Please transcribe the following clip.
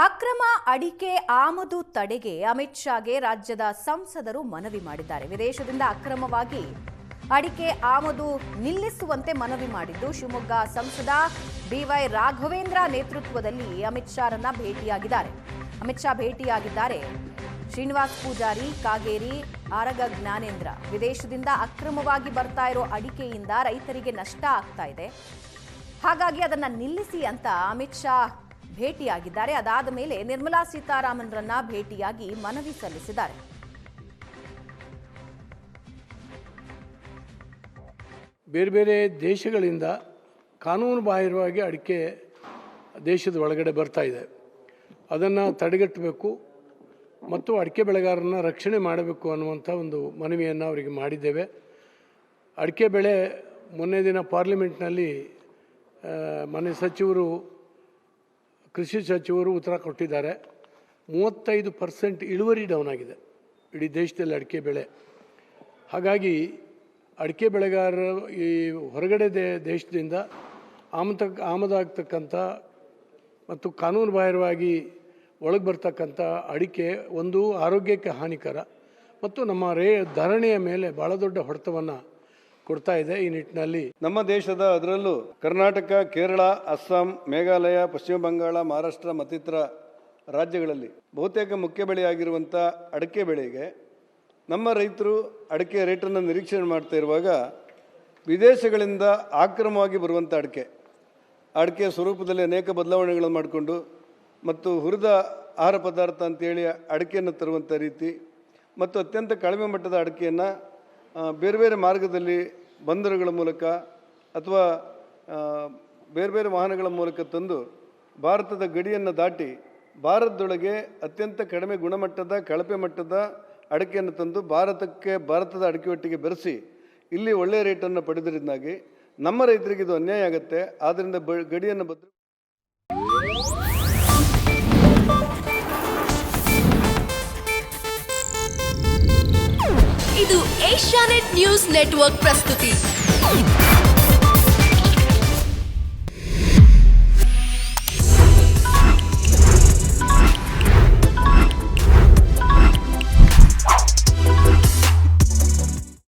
ಅಕ್ರಮ ಅಡಿಕೆ ಆಮದು ತಡೆಗೆ ಅಮಿತ್ ಶಾಗೆ ರಾಜ್ಯದ ಸಂಸದರು ಮನವಿ ಮಾಡಿದ್ದಾರೆ. ವಿದೇಶದಿಂದ ಅಕ್ರಮವಾಗಿ ಅಡಿಕೆ ಆಮದು ನಿಲ್ಲಿಸುವಂತೆ ಮನವಿ ಮಾಡಿದ್ದು ಶಿವಮೊಗ್ಗ ಸಂಸದ ಬಿವೈ ರಾಘವೇಂದ್ರ ನೇತೃತ್ವದಲ್ಲಿ ಅಮಿತ್ ಶಾರನ್ನ ಭೇಟಿಯಾಗಿದ್ದಾರೆ. ಅಮಿತ್ ಶಾ ಭೇಟಿಯಾಗಿದ್ದಾರೆ. ಶ್ರೀನಿವಾಸ್ ಪೂಜಾರಿ, ಕಾಗೇರಿ, ಆರಗ ಜ್ಞಾನೇಂದ್ರ ವಿದೇಶದಿಂದ ಅಕ್ರಮವಾಗಿ ಬರ್ತಾ ಇರೋ ಅಡಿಕೆಯಿಂದ ರೈತರಿಗೆ ನಷ್ಟ ಆಗ್ತಾ ಇದೆ, ಹಾಗಾಗಿ ಅದನ್ನ ನಿಲ್ಲಿಸಿ ಅಂತ ಅಮಿತ್ ಶಾ ಭೇಟಿಯಾಗಿದ್ದಾರೆ. ಅದಾದ ಮೇಲೆ ನಿರ್ಮಲಾ ಸೀತಾರಾಮನ್ರನ್ನ ಭೇಟಿಯಾಗಿ ಮನವಿ ಸಲ್ಲಿಸಿದ್ದಾರೆ. ಬೇರೆ ಬೇರೆ ದೇಶಗಳಿಂದ ಕಾನೂನು ಬಾಹಿರವಾಗಿ ಅಡಿಕೆ ದೇಶದ ಒಳಗಡೆ ಬರ್ತಾ ಇದೆ. ಅದನ್ನು ತಡೆಗಟ್ಟಬೇಕು ಮತ್ತು ಅಡಿಕೆ ಬೆಳೆಗಾರರನ್ನ ರಕ್ಷಣೆ ಮಾಡಬೇಕು ಅನ್ನುವಂಥ ಒಂದು ಮನವಿಯನ್ನು ಅವರಿಗೆ ಮಾಡಿದ್ದೇವೆ. ಅಡಿಕೆ ಬೆಳೆ ಮೊನ್ನೆ ದಿನ ಪಾರ್ಲಿಮೆಂಟ್ನಲ್ಲಿ ಮಾನ್ಯ ಸಚಿವರು, ಕೃಷಿ ಸಚಿವರು ಉತ್ತರ ಕೊಟ್ಟಿದ್ದಾರೆ. 35% ಇಳುವರಿ ಡೌನ್ ಆಗಿದೆ ಇಡೀ ದೇಶದಲ್ಲಿ ಅಡಿಕೆ ಬೆಳೆ. ಹಾಗಾಗಿ ಅಡಿಕೆ ಬೆಳೆಗಾರರು ಈ ಹೊರಗಡೆ ದೇಶದಿಂದ ಆಮದಾಗ್ತಕ್ಕಂಥ ಮತ್ತು ಕಾನೂನು ಬಾಹಿರವಾಗಿ ಒಳಗೆ ಬರ್ತಕ್ಕಂಥ ಅಡಿಕೆ ಒಂದು ಆರೋಗ್ಯಕ್ಕೆ ಹಾನಿಕರ ಮತ್ತು ನಮ್ಮ ಧಾರಣೆಯ ಮೇಲೆ ಭಾಳ ದೊಡ್ಡ ಹೊಡೆತವನ್ನು ಕೊಡ್ತಾ ಇದೆ. ಈ ನಿಟ್ಟಿನಲ್ಲಿ ನಮ್ಮ ದೇಶದ, ಅದರಲ್ಲೂ ಕರ್ನಾಟಕ, ಕೇರಳ, ಅಸ್ಸಾಂ, ಮೇಘಾಲಯ, ಪಶ್ಚಿಮ ಬಂಗಾಳ, ಮಹಾರಾಷ್ಟ್ರ ಮತ್ತಿತರ ರಾಜ್ಯಗಳಲ್ಲಿ ಬಹುತೇಕ ಮುಖ್ಯ ಬೆಳೆಯಾಗಿರುವಂಥ ಅಡಿಕೆ ಬೆಳೆಗೆ ನಮ್ಮ ರೈತರು ಅಡಿಕೆ ರೇಟನ್ನು ನಿರೀಕ್ಷಣೆ ಮಾಡ್ತಾ ಇರುವಾಗ ವಿದೇಶಗಳಿಂದ ಆಕ್ರಮವಾಗಿ ಬರುವಂಥ ಅಡಿಕೆ ಸ್ವರೂಪದಲ್ಲಿ ಅನೇಕ ಬದಲಾವಣೆಗಳನ್ನು ಮಾಡಿಕೊಂಡು ಮತ್ತು ಹುರಿದ ಆಹಾರ ಪದಾರ್ಥ ಅಂತೇಳಿ ಅಡಿಕೆಯನ್ನು ತರುವಂಥ ರೀತಿ ಮತ್ತು ಅತ್ಯಂತ ಕಡಿಮೆ ಮಟ್ಟದ ಅಡಿಕೆಯನ್ನು ಬೇರೆ ಬೇರೆ ಮಾರ್ಗದಲ್ಲಿ ಬಂದರುಗಳ ಮೂಲಕ ಅಥವಾ ಬೇರೆ ಬೇರೆ ವಾಹನಗಳ ಮೂಲಕ ತಂದು ಭಾರತದ ಗಡಿಯನ್ನು ದಾಟಿ ಭಾರತದೊಳಗೆ ಅತ್ಯಂತ ಕಡಿಮೆ ಗುಣಮಟ್ಟದ ಕಳಪೆ ಮಟ್ಟದ ಅಡಿಕೆಯನ್ನು ತಂದು ಭಾರತದ ಅಡಿಕೆ ಒಟ್ಟಿಗೆ ಬೆರೆಸಿ ಇಲ್ಲಿ ಒಳ್ಳೆಯ ರೇಟನ್ನು ಪಡೆದರಿಂದಾಗಿ ನಮ್ಮ ರೈತರಿಗೆ ಇದು ಅನ್ಯಾಯ ಆಗುತ್ತೆ. ಆದ್ದರಿಂದ ಗಡಿಯನ್ನು ಇದು ಏಷ್ಯಾನೆಟ್ ನ್ಯೂಸ್ ನೆಟ್ವರ್ಕ್ ಪ್ರಸ್ತುತಿ.